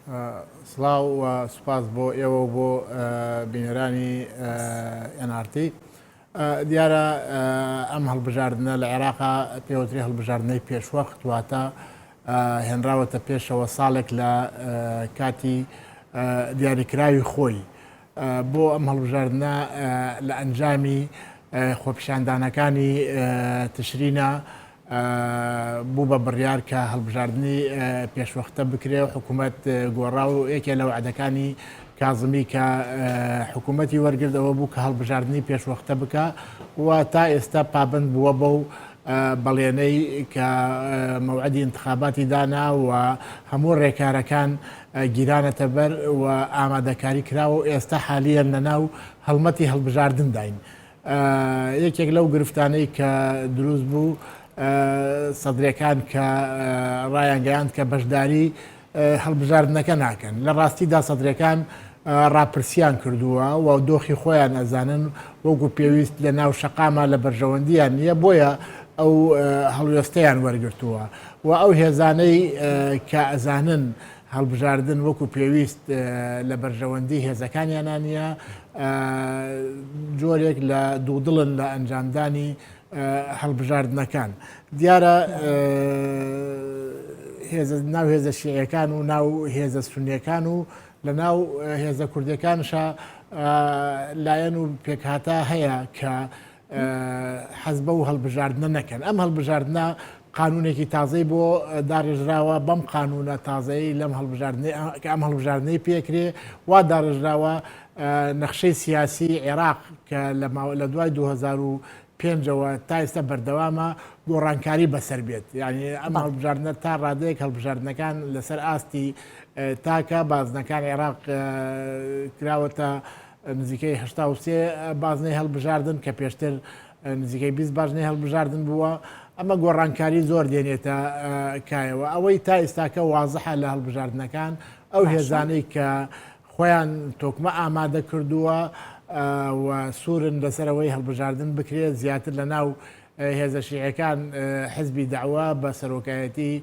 سڵاو و سوپاس بۆ ئێوە بۆ بینەرانی NRT دیارە ئەم هەڵبژاردنە لە عێراقا پێوتری هەڵبژاردنەی پێشوەخت واتە هێنراوەتە پێشەوە ساڵێک لە کاتی دیاریکراوی خۆی بۆ ئەم هەڵبژاردنە لە ئەنجامی خۆپیشاندانەکانی تشرینە بوو بە بڕیار کە هەڵبژاردننی پێشوەختە بکرێ و حکوومەت گۆڕا و یەکێ لە وعدەکانی کازمی کە حکوومەتی وەرگردەوە بوو کە هەڵبژاردننی پێشوەختە بکە و تا ئێستا پابند بووە بەو بەڵێنەی کە مەوعدی انتخاباتی دانا و هەموو ڕێکارەکان گیرانەتە بەر و ئامادەکاری کراوە و ئێستا حالیان لەناو هەڵمەتی هەڵبژاردن داین. یەکێک لەو گرفتانەی کە دروست بوو سەدرەکان کە ڕایانگەیاند کە بەشداری هەڵبژاردنەکە ناکەن لە ڕاستیدا سەدرەکان ڕاپرسیان کردووە و دۆخی خۆیان ئەزانن وەکو پێویست لە ناو شەقامە لە بەرژەوەندیان نییە بۆیە ئەو هەڵوێستەیان وەرگرتووە و ئەو هێزانەی کە ئەزانن هەڵبژاردن وەکو پێویست لە بەرژەوەندی هێزەکانیانان نیە جۆرێک لە دوودڵن لە ئەنجامدانی هەڵبژاردنەکان دیارە ناو هێزە شیعەکان و ناو هێزە سونیەکان و لە ناو هێزە کوردەکانشە لایەن و پێکهاتە هەیە کە حەز بە و هەڵبژاردنە نەکەن ئەم هەڵبژاردنە قانونێکی تازەی بۆ داڕێژراوە بەم قانونە تازایی لەم ئەم هەڵبژاردنەی پێکرێ وا داڕێژراوە نەخشەی سیاسی عێراق کە لە دوای 2005ەوە تا ئێستا بەردەوامە گۆڕانکاری بەسەر بێت یعنی ئەم هەڵبژاردنە تا ڕادەیەک هەڵبژاردنەکان لەسەر ئاستی تاکە بازنەکان عێراق کراوەتە نزیکەی 83 بازنەی هەڵبژاردن کە پێشتر نزیکەی 20 بازنەی هەڵبژاردن بووە ئەمە گۆڕانکاری زۆر دێنێتە کایەوە ئەوەی تا ئێستاکە وازەحە لە هەڵبژاردنەکان ئەو هێزانەی کە خۆیان تۆکمە ئامادە کردووە و سوورن لەسەرەوەی هەڵبژاردن بکرێت زیاتر لە ناو هێزە شیعەکان حزبی داوا بە سەرۆکایەتی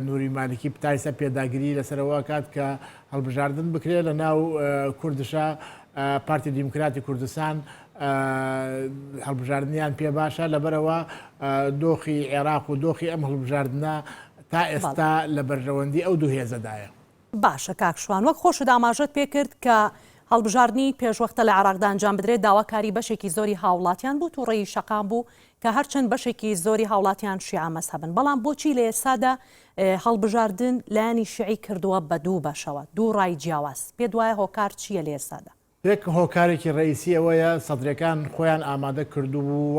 نووری مالکی پتایسە پێداگیری لەسەرەوە کات کە هەڵبژاردن بکرێت لە ناو کوردشە پارتی دیموکراتی کوردستان هەڵبژاردنیان پێ باشە لەبەرەوە دۆخی عێراق و دۆخی ئەم هەڵبژاردنە تا ئێستا لە بەرژەوەندی ئەو دوو هێزەدایە. باشە کاکشوان وەک خۆشت ئاماژەت پێکرد کە هەڵبژاردننی پێشوەختە لە عێراقدا ئەنجام بدرێت داواکاری بەشێکی زۆری هاوڵاتیان بوو و ڕێی شەقام بوو کە هەرچەند بەشێکی زۆری هاوڵاتیان شیعە مەزهەبن بەڵام بۆچی لە ئێستادا هەڵبژاردن لایەنی شیعی کردووە بە دوو بەشەوە دوو ڕای جیاواز پێ دوایە هۆکار چییە لە ئێستادا؟ یەک هۆکارێکی ڕئیسی ئەوەیە سەدرەکان خۆیان ئامادە کردوبوو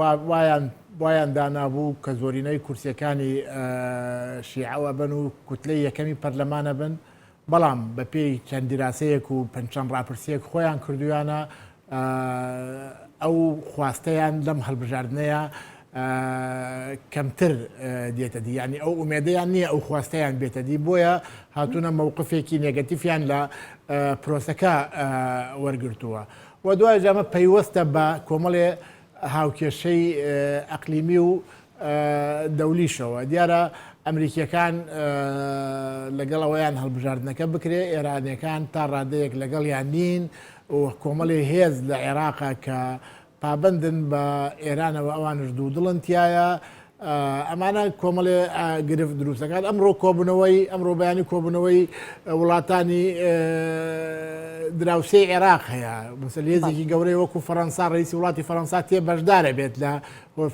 وایان دانابوو کە زۆرینەی کورسیەکانی شیعەوە بن و کوتلەی یەکەمی پەرلەمانە بن بەڵام بە پێی چەند دیراسەیەک و پەنجەند ڕاپرسیەک خۆیان کردویانە ئەو خواستەیان لەم هەڵبژاردنەیە کەمتر دێتە دی ینی ئەو ئومێدەیان نییە ئەو خواستەیان بێتە دی بۆیە هاتوونە مووقفێکی نێگەتیفیان لە پرۆسەکە وەرگرتووە و دوای جامە پەیوەستە بە کۆمەڵێ هاوکێشەی ئەقلیمی و دەولیشەوە دیارە ئەمریکیەکان لەگەڵەوەیان هەڵبژاردنەکە بکرێ ئێرانیەکان تا ڕادەیەک لەگەڵیان نین و کۆمەڵی هێز لە عێراقا کە پابندن بە ئێرانەوە ئەوانش دوو دڵنتیایە ئەمانە کۆمەڵێ گرفت دروستەکان ئەمڕۆ کۆبوونەوەی ئەمڕۆ بەیانی کۆبوونەوەی وڵاتانی دراوسەی عێراق هەیە مسلێزێکی گەورەی وەکو فەڕەنسا ڕئیسی وڵاتی فەڕەنسا تێ بەشدارە بێت لە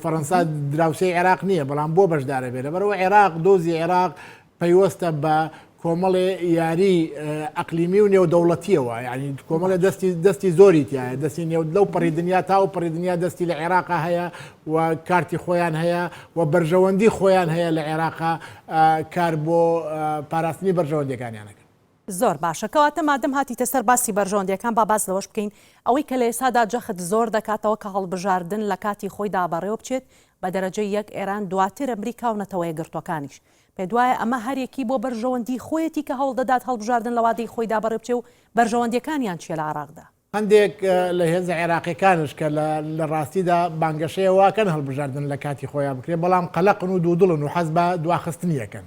فەڕەنسا دراوسەی عێراق نییە بەڵام بۆ بەشدارە بێت لەبەرەوە عێراق دۆزی عێراق پەیوەستە بە کۆمەڵێ یاری ئەقلیمی و نێودەوڵەتیەوە یعنی کۆمەڵێ دەستی زۆری تایە دەستی لەو پەڕی دنیا تا و پەڕی دنیا دەستی لە عێراقا هەیە و کارتی خۆیان هەیە و بەرژەوەندی خۆیان هەیە لە عێراقا کار بۆ پاراستنی بەرژەوەندەکانیانەکە. زۆر باشە کەواتە مادەم هاتیتە سەر باسی بەرژەوەندیەکان با باس لەوەش بکەین ئەوەی کە لە ئێستادا جەخت زۆر دەکاتەوە کە هەڵبژاردن لە کاتی خۆیدا بەڕێوە بچێت بە دەرەجەی یەک ئێران دواتر ئەمریکا و نەتەوەیە گرتوەکانیش پێ دوایە ئەمە هەرێکی بۆ بەرژەوەندی خۆیەتی کە هەوڵ دەدات هەڵبژاردن لە وادەی خۆیدا بەڕێ بچێ و بەرژەوەندیەکانیان چیە لە عێراقدا هەندێک لە هێزە عێراقیەکانش کە لە ڕاستیدا بانگەشەیە واکەن هەڵبژاردن لە کاتی خۆیان بکرێت بەڵام قەلەقن و دوودڵن و حەز بە دواخستنیەکەن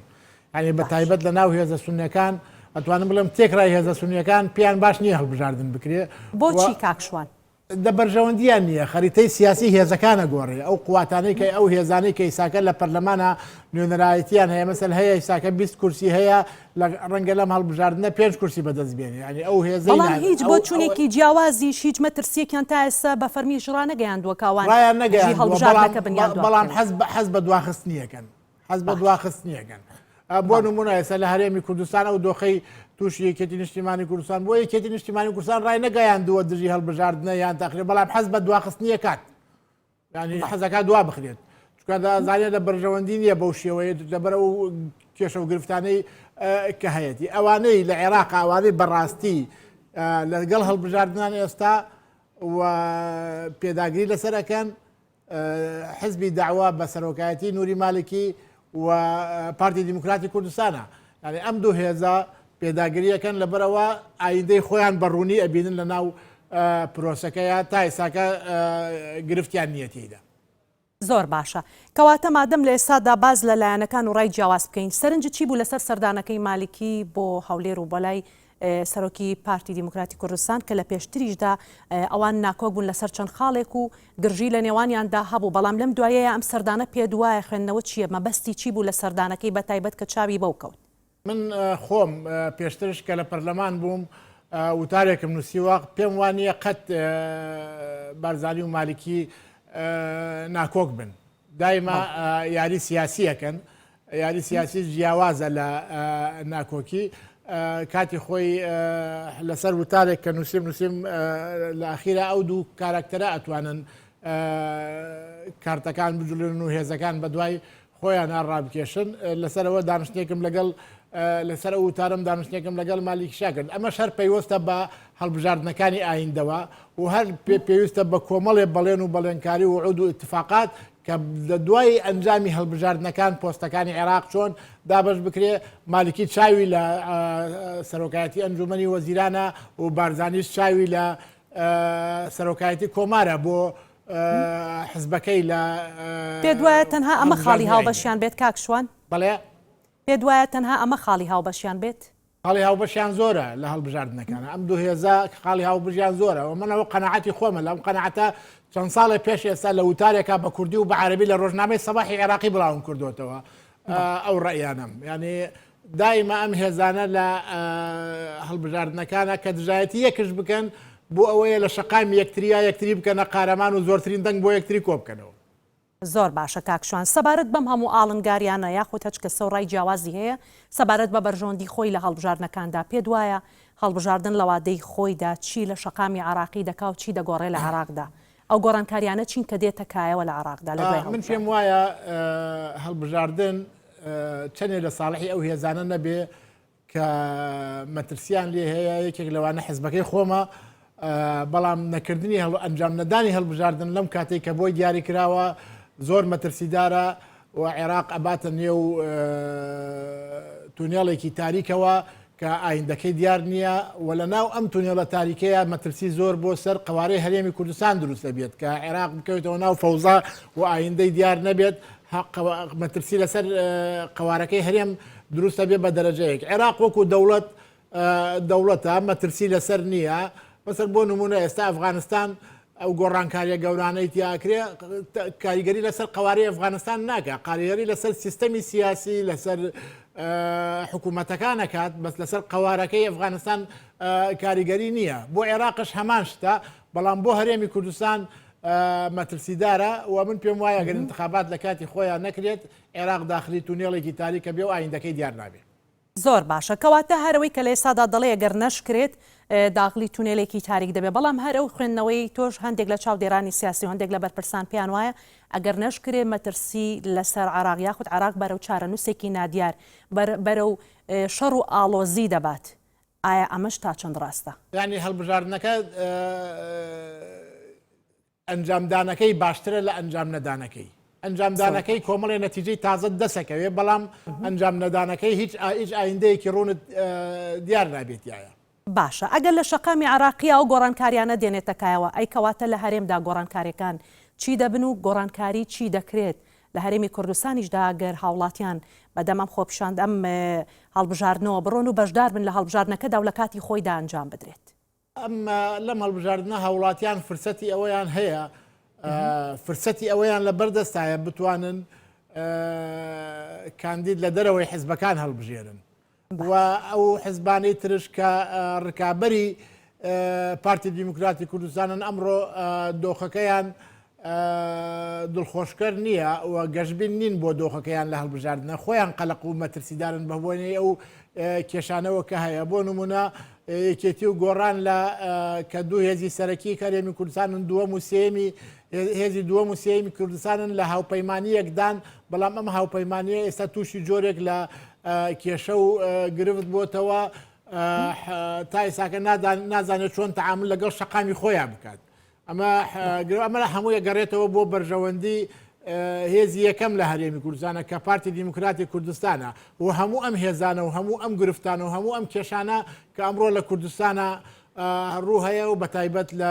ینی بە تایبەت لە ناو هێزە سونیەکان ئەتوانم بڵم تێکرای هێزە سونیەکان پێیان باش نییە هەڵبژاردن بکرێ بۆچی کاکشوان دەبەرژەوەندیان نییە خەریتەی سیاسی هێزەکانە گۆڕێ ئەو قواتانەی کە ئەو هێزانەی کە ئیساکە لە پەرلەمانە نوێنەرایەتیان هەیە مەسەل هەیە ئیساکە 20 کورسی هەیە لە ڕەنگە لەم هەڵبژاردنە 5 کورسی بەدەست بێنێ ینی ئەو هێزە بەڵام هیچ بۆ چوونێکی جیاوازیش هیچ مەترسیەکیان تا ئێستا بە فەرمی ژڕا نەگەیاندووە کاوان هەڵبژاردنەکە بنیان بەڵام حەز بە دواخستنیەکەن حەز بە دواخستنیەکەن بۆ نمونە ئێستا لە هەرێمی کوردستان ئەو دۆخەی تووشی یەکێتی نیشتیمانی کوردستان بۆ یەکێتی نیشتیمانی کوردستان ڕای نەگەیاندووە دژی هەڵبژاردنە یان تاخیر بەڵام حەز بە دواخستنیە کات ینی حەزەکە دوا بخرێت چکە زانێت لە بەرژەوەندی نییە بەو شێوەیە لەبەر ئەو کێشە و گرفتانەی کە هەیەی ئەوانەی لە عێراق ئەوانەی بەڕاستی لەگەڵ هەڵبژاردنان ئێستا و پێداگیری لەسەرەکەن حزبی داوا بە سەرۆکایەتی نووری مالکی و پارتی دیموکراتی کوردستانە ینی ئەم دوو هێزە پێداگریەکەن لەبەرەوە ئایندەی خۆیان بەڕوونی ئەبینن لە ناو پرۆسەکەیە تا ئێساکە گرفتیان نیەتیدا زۆر باشە کەواتە مادەم لە ئێستادا باز لە لایەنەکان و ڕای جیاواز بکەین سەرنج چی بوو لەسەر سەردانەکەی مالکی بۆ هەولێر و بەلای سەرۆکی پارتی دیموکراتی کوردستان کە لە پێشتریشدا ئەوان ناکۆک بوون لەسەر چەند خاڵێک و گرژی لە نێوانیاندا هەبوو بەڵام لەم دوایەیە ئەم سەردانە پێ دوایە خوێندنەوە چییە مەبەستی چی بوو لە سەردانەکەی بە تایبەت کە چاوی بەو کەوت من خۆم پێشترش کە لە پەرلەمان بووم وتارێکم نووسیوە پێم وانە قەت بارزانی و مالکی ناکۆک بن دایما یاری سیاسیەکەن یاری سیاسی جیاوازە لە ناکۆکی کاتی خۆی لەسەر وتارێک کە نووسیم لە ئاخیرە ئەو دوو کارکتەرە ئەتوانن کارتەکان بجولن و هێزەکان بە دوای خۆیان ڕابکێشن لەسەرەوە دانیشتێکم لەگەڵ لەسەر وتارم دانیشتێکم لەگەڵ مالیکیشا کرد ئەمە شەر پەیوەستە بە هەڵبژاردنەکانی ئایندەوە و هەر پێویستە بە کۆمەڵێ بەڵێن و بەڵێنکاری و عود و اتفاقات کە لە دوای ئەنجامی هەڵبژاردنەکان پۆستەکانی عێراق چۆن دابش بکرێ مالکی چاوی لە سەرۆکایەتی ئەنجومەنی وەزیرانە و بارزانیش چاوی لە سەرۆکایەتی کۆمارە بۆ حزبەکەی لە پێ دوایە تەنها ئەمە خاڵی هاوبەشیان بێت کاکشوان بەڵێ پێ دوایە تەنها ئەمە خاڵی هاوبەشیان بێت خاڵی هاوبەشیان زۆرە لە هەڵبژاردنەکانە ئەم دوو هێزە خاڵی هاوبژیان زۆرە و منەوە قەنەعەتی خۆمە لەم قەنەعەتە چەند ساڵی پێش ئێستا لە وتارێکا بە کوردی و بە عەرەبی لە ڕۆژنامەی سەباحی عێراقی بڵاوم کردوتەوە ئەو ڕەیانم ینی دایما ئەم هێزانە لە هەڵبژاردنەکانە کە دژایەتی یەکش بکەن بۆ ئەوەیە لە شەقامی یەکتری بکەنە قارەمان و زۆرترین دەنگ بۆ یەکتری کۆ بکەنەوە زۆر باشە کاکشوان سەبارەت بەم هەموو ئاڵنگاریانە یاخود هەچ کە سەوڕای جیاوازی هەیە سەبارەت بە بەرژۆندی خۆی لە هەڵبژاردنەکاندا پێ دوایە هەڵبژاردن لە وادەی خۆیدا چی لە شەقامی عراقی دەکا و چی دەگۆڕێ لە عراقدا ئەو گۆڕانکاریانە چین کە دێتە کایەوە لە عراقدا لە دوای من پێم وایە هەڵبژاردن چەندێ لە ساڵحی ئەو هێزانە نەبێ کە مەترسیان لێ هەیە یەکێک لەوانە حزبەکەی خۆمە بەڵام نەکردنی ئەنجام نەدانی هەڵبژاردن لەم کاتێک کە بۆی دیاری کراوە زۆر مەترسیدارە و عێراق ئەباتە نێو تونێڵێکی تاریکەوە کە ئایندەکەی دیار نییە و لە ناو ئەم تونێڵە تاریکەیە مەترسی زۆر بۆ سەر قوارەی هەرێمی کوردستان دروست دەبێت کە عێراق بکەوێتەوە ناو فەوزا و ئایندەی دیار نەبێت مەترسی لەسەر قوارەکەی هەرێم دروستە بێت بە دەرەجەیەک عێراق وەکو دەوڵەتە مەترسی لەسەر نییە بەسەر بۆ نمونە ئێستا ئەفغانستان ئەو گۆڕانکاریە گەورانەی تیاکرێ کاریگەری لەسەر قوارەی ئەفغانستان ناکە قاریگەری لەسەر سیستەمی سیاسی لەسەر حکوومەتەکان نەکات بەس لەسەر قوارەکەی ئەفغانستان کاریگەری نییە بۆ عێراقش هەمان شتە بەڵام بۆ هەرێمی کوردستان مەترسیدارە و من پێم وایە گەر انتخابات لە کاتی خۆیان نەکرێت عێراق داخلی تونێڵێکی تاریکە بێ و ئایندەکەی دیار نابێت زۆر باشە کەواتە هەرەوەی کە لە ئێستادا دەڵێ گەر نەشکرێت داخلی تونێلێکی تاریک دەبێت بەڵام هەرە و خوێندنەوەی تۆش هەندێک لە چاودێرانی سیاسی و هەندێک لە بەرپرسان پێیان وایە ئەگەر نەشکرێ مەترسی لەسەر عراق یاخود عراق بەرەو چارەنووسێکی نادیار بەرەو شەڕ و ئاڵۆزی دەبات ئایا ئەمەش تا چەند ڕاستە یعنی هەڵبژاردنەکە ئەنجامدانەکەی باشترە لە ئەنجام نەدانەکەی ئەنجامدانەکەی کۆمەڵی نەتیجەی تازە دەسەکەوێ بەڵام ئەنجام نەدانەکەی هیچ ئایندەیەکی ڕوونت دیار نابێتیایە باشە ئەگەر لە شەقامی عراقیە و گۆڕانکاریانە دێنێتەکایەوە ئەی کەواتە لە هەرێمدا گۆڕانکاریەکان چی دەبن و گۆڕانکاری چی دەکرێت لە هەرێمی کوردستانیشدا گەر هاوڵاتیان بەدەم ئەم خۆپیشاند ئەم هەڵبژاردنەوە بڕۆن و بەشدار بن لە هەڵبژاردنەکەدا و لە کاتی خۆیدا ئەنجام بدرێت. ئەمما لەم هەڵبژاردنە هاوڵاتیان فرسەتی ئەوەیان هەیە فرسەتی ئەوەیان لە بەردەستایە بتوانن کاندید لە دەرەوەی حیزبەکان هەڵبژێرن و ئەو حیزبانەی ترش کە ڕکابەری پارتی دیموکراتی کوردستانن ئەمڕۆ دۆخەکەیان دڵخۆشکەر نییە و گەشتبین نین بۆ دۆخەکەیان لە هەڵبژاردنە خۆیان قەلق و مەترسیدارن بەبوونی ئەو کێشانەوە کە هەیە بۆ نمونە یەکێتی و گۆڕان لە کە دوو هێزی سەرەکی کەرێمی کوردستانن دووەم و سێمی هێزی دووەم و سێمی کوردستانن لە هاوپەیمانیەکدان بەڵام ئەم هاوپەیمانیە ئێستا تووشی جۆرێک لە کێشە و گرفت بۆتەوە تا ئێساکە نازانێت چۆن تەعامل لەگەڵ شەقامی خۆیان بکات ئەمە هەموو گەڕێتەوە بۆ بەرژەوەندی هێزی یەکەم لە هەرێمی کوردستانە کە پارتی دیموکراتی کوردستانە و هەموو ئەم هێزانە و هەموو ئەم گرفتانە و هەموو ئەم کێشانە کە ئەمڕۆ لە کوردستانە ڕوو هەیە و بەتایبەت لە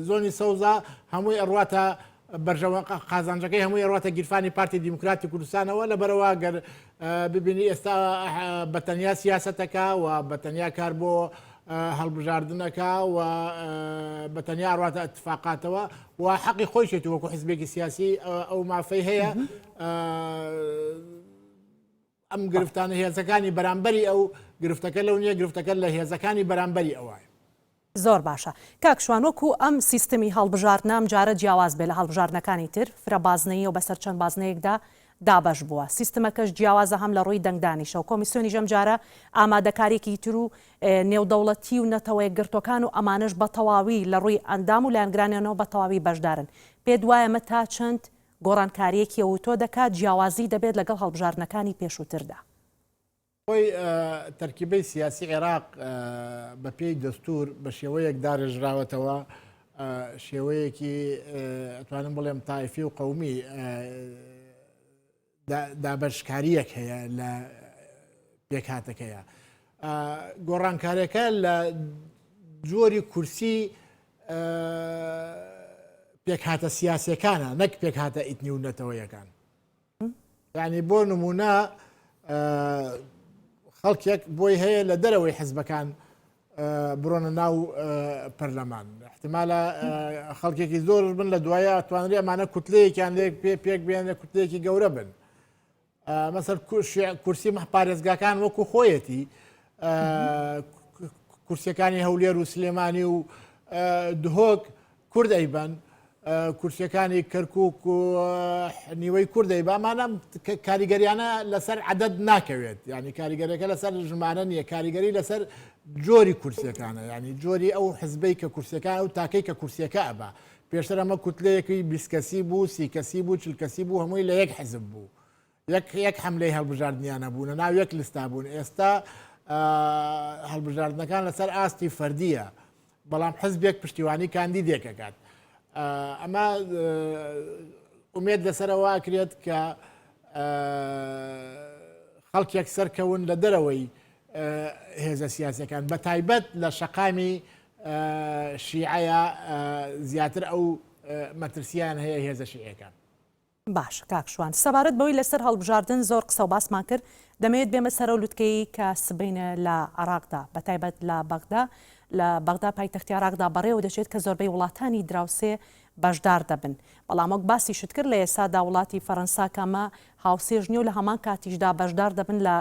زۆنی سەوزا هەمووی ئەڕواتە بەرژەوە قازانجەکەی هەمووی ئەڕواتە گیرفانی پارتی دیموکراتی کوردستانەوە لە بەرەوە گەر ببینی ئێستا بەتەنیا سیاسەتەکە و بەتەنیا کار بۆ هەڵبژاردنەکە و بەتەنیا ڕاتە اتفاقاتەوە و حەقی خۆیشێت وەکو حیزبێکی سیاسی ئەو مافەی هەیە ئەم گرفتانە هێزەکانی بەرامبەری ئەو گرفتەکە لەو نییە گرفتەکە لە هێزەکانی بەرامبەری ئەوە. زۆر باشە کاکشوان وەکو ئەم سیستمی هەڵبژاردنە ئەم جارە جیاواز بێ لە هەڵبژاردنەکانی تر فرەبازنەی و بەسەر چەند بازنەیەکدا دابش بووە سیستمەکەش جیاوازە هەم لە ڕووی دەنگدانیشە و کۆمیسیۆنی ژەم جارە ئامادەکارێکی تر و نێودەوڵەتی و نەتەوەی گرتوەکان و ئەمانش بە تەواوی لە ڕووی ئەندام و لایەنگرانیانەوە بە تەواوی بەشدارن پێت وایە مە تا چەند گۆڕانکاریەکی و تۆ دەکات جیاوازی دەبێت لەگەڵ هەڵبژاردنەکانی پێشووتردا. خۆی تەرکیبەی سیاسی عێراق بە پێی دەستور بە شێوەیەک داڕێژراوەتەوە شێوەیەکی ئەتوانم بڵێم تایفی و قەومی دابەشکاریەک هەیە لە پێکهاتەکەیە گۆڕانکاریەکە لە جۆری کورسی پێکهاتە سیاسیەکانە نەک پێکهاتە ئیتنی و نەتەوەیەکان یعنی بۆ نمونە خەڵکێک بۆی هەیە لە دەرەوەی حیزبەکان بڕۆنە ناو پەرلەمان احتمالە خەڵکێکی زۆر بن لە دوایە توانری ئەمانە کوتلەیەکیان لێ پێک بێن لە کوتلەیەکی گەورە بن مەسەر کورسی پارێزگاکان وەکو خۆیەتی کورسیەکانی هەولێر و سلێمانی و دهۆک کورد ئەیبەن کورسیەکانی کەرکووک و نیوەی کوردەی بامانە کاریگەریانە لەسەر عەدەد ناکەوێت ینی کاریگەریەکە لەسەر ژمانە نییە کاریگەری لەسەر جۆری کورسیەکانە ینی جۆری ئەو حزبەی کە کورسەکان ئەو تاکەی کە کورسیەکە ئەبا پێشتر ئەمە کوتلەیەکی 20 کەسی بوو 30 کەسی بوو 40 کەسی بوو هەمووی لە یەک حزب بوو یەک حملەی هەڵبژاردنیانە بوون ناو یەک لستا بوون ئێستا هەڵبژاردنەکان لەسەر ئاستی فەردیە بەڵام حزبێک پشتیوانی کاندیدێکەکات ئەمە ئومێد لەسەرەوە کرێت کە خەڵکێک سەرکەون لە دەرەوەی هێزە سیاسەکان بە تایبەت لە شەقامی شیعەیە زیاتر ئەو مەترسیان هەیە هێزە شیعەکان. باش کاکشوان سەبارەت بەوەی لەسەر هەڵبژاردن زۆر قسە و باسمان کرد دەمەوێت بێمە سەرە و لوتکەی کە سبینە لە عێراقدا بە تایبەت لە بەغدا لە بەغدا پایتەختی عێراقدا بەڕێوە دەچێت کە زۆربەی وڵاتانی دراوسێ بەشدار دەبن بەڵام وەک باسی شت کرد لە ئێسادا وڵاتی فەرەنسا کەمە هاوسێژنی و لە هەمان کاتیشدا بەشدار دەبن لە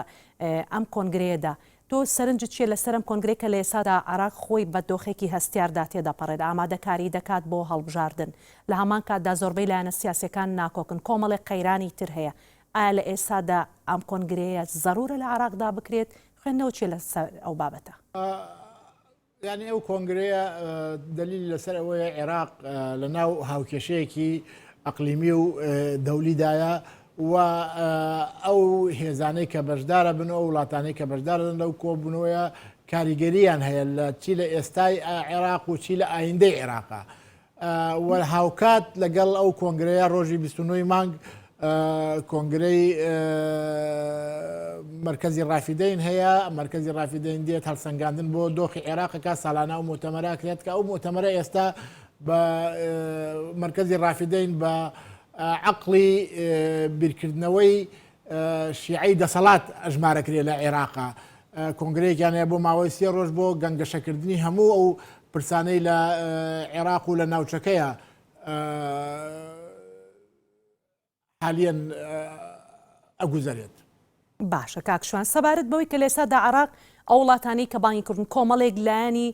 ئەم کۆنگرەیەدا تۆ سەرنجت چیە لەسەر ئەم کۆنگرەی کە لە ئێسادا عێراق خۆی بە دۆخێکی هەستیاردا تێدەپەڕێت ئامادەکاری دەکات بۆ هەڵبژاردن لە هەمان کاتدا زۆربەی لایەنە سیاسەکان ناکۆکن کۆمەڵێک قەیرانی تر هەیە ئایا لە ئێسادا ئەم کۆنگرەیە زەرورە لە عێراقدا بکرێت خوێندنەوە چیە لەسەر ئەو بابەتە؟ یعنی ئەو کۆنگرەیە دلیل لەسەر ئەوەیە عێراق لە ناو هاوکێشەیەکی ئەقلیمی و دەولیدایە و ئەو هێزانەی کە بەشدارە بن ئەو وڵاتانەی کە بەشدارن لەو کۆبوونەوەیە کاریگەریان هەیە لە چی لە ئێستای عێراق و چی لە ئایندەی عێراقا هاوکات لەگەڵ ئەو کۆنگرەیە ڕۆژی 29 مانگ کۆنگرەی مرکزی ڕافیدەین هەیە مرکزی ڕافیدەین دێت هەڵسەنگاندن بۆ دۆخی عێراقەکە ساڵانە و مؤتەمەرە کرێت کە ئەو مؤتەمەرە ئێستا بە مرکزی ڕافیدەین بە عەقڵی بیرکردنەوەی شیعی دەسەڵات ئەژمارەکرێ لە عێراقا کۆنگرەیەکیان هەیە بۆ ماوەی 3 ڕۆژ بۆ گەنگەشەکردنی هەموو ئەو پرسانەی لە عێراق و لە ناوچەکەیە حالیان ئەگوزارێت. باشە کاکشوان سەبارەت بەوەی کە لێسادا عێراق ئەو وڵاتانی کە بانگیکردن کۆمەڵێک لایەنی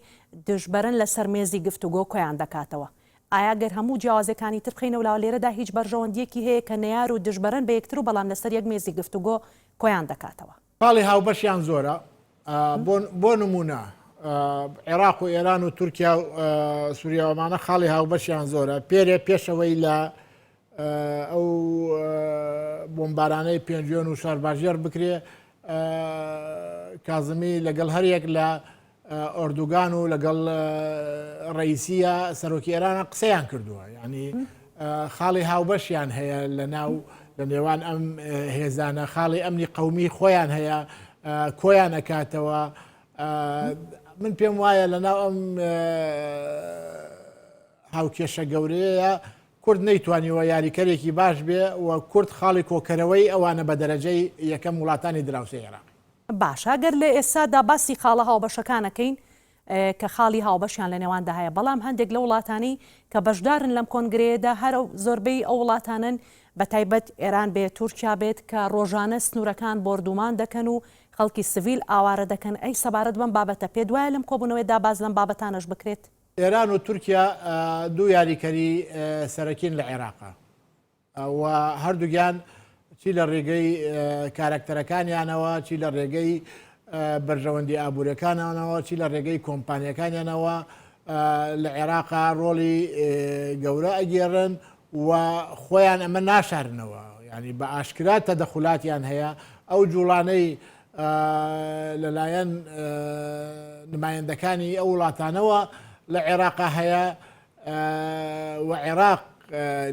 دژبەرن لە سەرمێزی گفتوگۆ کۆیان دەکاتەوە. ئایا گەر هەموو جیاوازەکانی تر بخینەوە لێرەدا هیچ بەرژەوەندیەکی هەیە کە نەیار و دژبەرن بە یەکتر و بەڵام لەسەر یەک مێزی گفتوگۆ کۆیان دەکاتەوە؟ پاڵی هاوبەشیان زۆرە بۆ نمونە عێراق و ئێران و تورکیا و سووریاوەمانە خاڵی هاوبەشیان زۆرە پێشەوەی لە ئەو بۆمبارانەی پێنجۆن و شارباژێر بکرێ کازمی لەگەڵ هەرێک لە ئۆردوگان و لەگەڵ ڕئیسیە سەرۆکی ئێرانە قسەیان کردووە ینی خاڵی هاوبەشیان هەیە لە نێوان ئەم هێزانە خاڵی ئەمنی قەومی خۆیان هەیە کۆیان ئەکاتەوە من پێم وایە لەناو ئەم هاوکێشە گەورەیە کورد نەیتوانیوە یاریکەرێکی باش بێ و کورد خاڵی کۆکەرەوەی ئەوانە بە دەرەجەی یەکەم وڵاتانی دراوسێ عێراق. باشە گەر لە ئێستادا باسی خاڵە هاوبەشەکانەکەین کە خاڵی هاوبەشیان لە نێواندا هەیە بەڵام هەندێک لە وڵاتانی کە بەشدارن لەم کۆنگرەیەدا هەر زۆربەی ئەو وڵاتانن بە تایبەت ئێران بێت تورکیا بێت کە ڕۆژانە سنوورەکان بۆردومان دەکەن و خەڵکی سڤیل ئاوارە دەکەن ئەی سەبارەت بەم بابەتە پێ دوایە لەم کۆبوونەوەیدا باز لەم بابەتانەش بکرێت. ئێران و تورکیا دوو یاریکەری سەرەکین لە عێراقا و هەردووگیان چی لە ڕێگەی کارکتەرەکانیانەوە چی لە ڕێگەی بەرژەوەندی ئابوورەکانانەوە چی لە ڕێگەی کۆمپانیەکانیانەوە لە عێراقا ڕۆڵی گەورە ئەگێڕن و خۆیان ئەمە ناشارنەوە ینی بە ئاشکرا تەدەخولاتیان هەیە ئەو جوڵانەی لەلایەن نمایەندەکانی ئەو وڵاتانەوە لە عێراقا هەیە و عێراق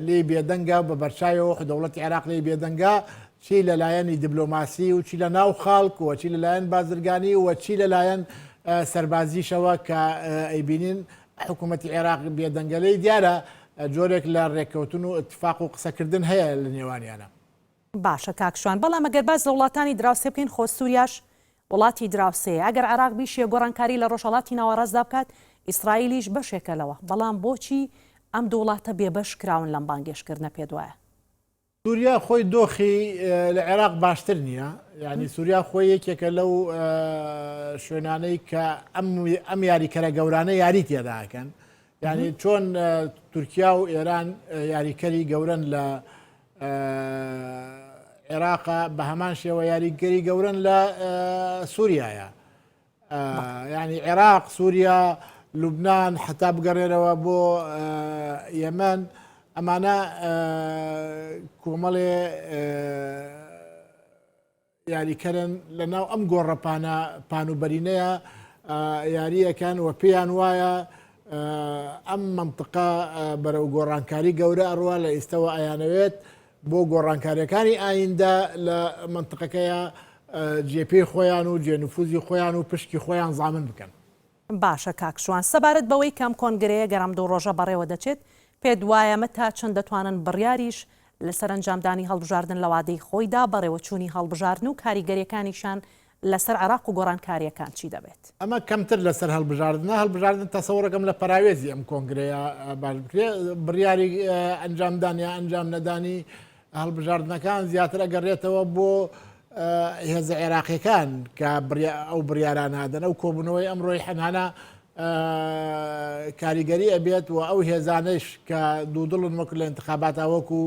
لێ بێدەنگە بە بەرچایەوە دەوڵەتی عێراق لێ بێدەنگە چی لەلایەنی دیبلۆماسی و چی لە ناو خاڵک و چی لەلایەن بازرگانی و چی لەلایەن سەربازیشەوە کە ئەیبینین حکوومەتی عێراق بێدەنگەلەی دیارە جۆرێک لە ڕێککەوتن و اتفاق و قسەکردن هەیە لە نێوانیانە. باشە کاکشوان بەڵام ئەگەر باز لە وڵاتانی دراوسێ بکەین خۆ سووریاش وڵاتی دراوسەیە ئەگەر عێراق بیشیە گۆڕانکاری لە ڕۆژهەڵاتی ناوەڕاستدا بکات ئیسرائیلیش بەشێکە لەوە بەڵام بۆچی ئەم دوو وڵاتە بێبەش کراون لەم بانگێشکردنە پێ دوایە؟ سووریا خۆی دۆخی لە عێراق باشتر نییە ینی سووریا خۆی یەکێکە لەو شوێنانەی کە ئەم یاریکەرە گەورانە یاری تێداکەن ینی چۆن تورکیا و ئێران یاریکەری گەورن لە عێراقا بە هەمان شێوە یاریگەری گەورن لە سووریایە ینی عێراق سووریا لوبناان حتا بگەڕێرەوە بۆ یەمەن ئەمانە کۆمەڵێ یاریکەرن لەناو ئەم گۆڕەپانە پانوبەرینەیە یاریەکان و پێیان وایە ئەم منطقە بەرەو گۆڕانکاری گەورە ئەڕوا لە ئێستەوە ئایانەوێت بۆ گۆڕانکاریەکانی ئایندا لە منطقەکەیە جێپێی خۆیان و جێنفوزی خۆیان و پشکی خۆیان زامن بکەن. باشە کاکشوان سەبارەت بەوەی کەم کۆنگرەیە گەرم دوو ڕۆژە بەڕێوە دەچێت پێ دوایەمە تا چەند دەتوانن بڕیاریش لەسەر ئەنجامدانی هەڵبژاردن لە وادەی خۆیدا بەڕێوەچوونی هەڵبژاردن و کاریگەریەکانیشان لەسەر عێراق و گۆڕانکاریەکان چی دەبێت؟ ئەمە کەمتر لەسەر هەڵبژاردن تەسەوڕەکەم لە پراوێزی ئەم کۆنگرەیە باش بکرێت بڕیاری ئەنجامدانی ئەنجام نەدانی هەڵبژاردنەکان زیاتر ئەگەڕێتەوە بۆ هێزە عێراقیەکان کە ئەو بڕیاران هادەن ئەو کۆبوونەوەی ئەمڕۆی حەنانە کاریگەری ئەبێت و ئەو هێزانش کە دوودڵن وەکو لە انتخاباتە وەکو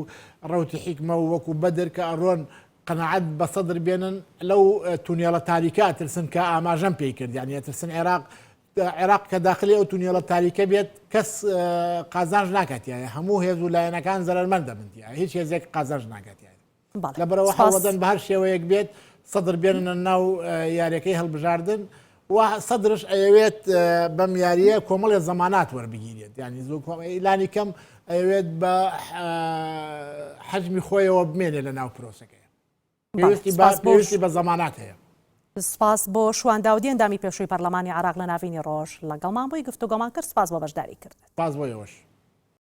ڕەوتی حیکمە و وەکو بەدر کە ئەڕۆن قەنەعەت بە سەدر بێنن لەو تونێڵە تاریکە ترسن کە ئاماژەم پێی کرد یعنی ترسن عێراق کە داخلی ئەو تونێڵە تاریکە بێت کەس قازانج ناکاتیایە هەموو هێز و لایەنەکان زەرمەند دەبنتیە هیچ هێزێک قازانج ناکاتیایە لەبەرەوە هەوڵدەن بە هەر شێوەیەک بێت سەدر بێنن ناو یاریەکەی هەڵبژاردن و سەدرش ئەوێت بەم یاریە کۆمەڵی زەمانات وەربگیرێت ینی زۆر ئیلانی کەم ئەوێت بە حەجمی خۆیەوە بمێنێ لە ناو پرۆسەکەی پێویستی بە زەمانات هەیە. سپاس بۆ شوانداودی ئەندامی پێشووی پەرلەمانی عێراق لە ناوینی ڕۆژ لەگەڵمان بۆی گفتوگۆمان کرد سپاس بۆ بەشداری کرد. سپاس بۆ ئێوەش.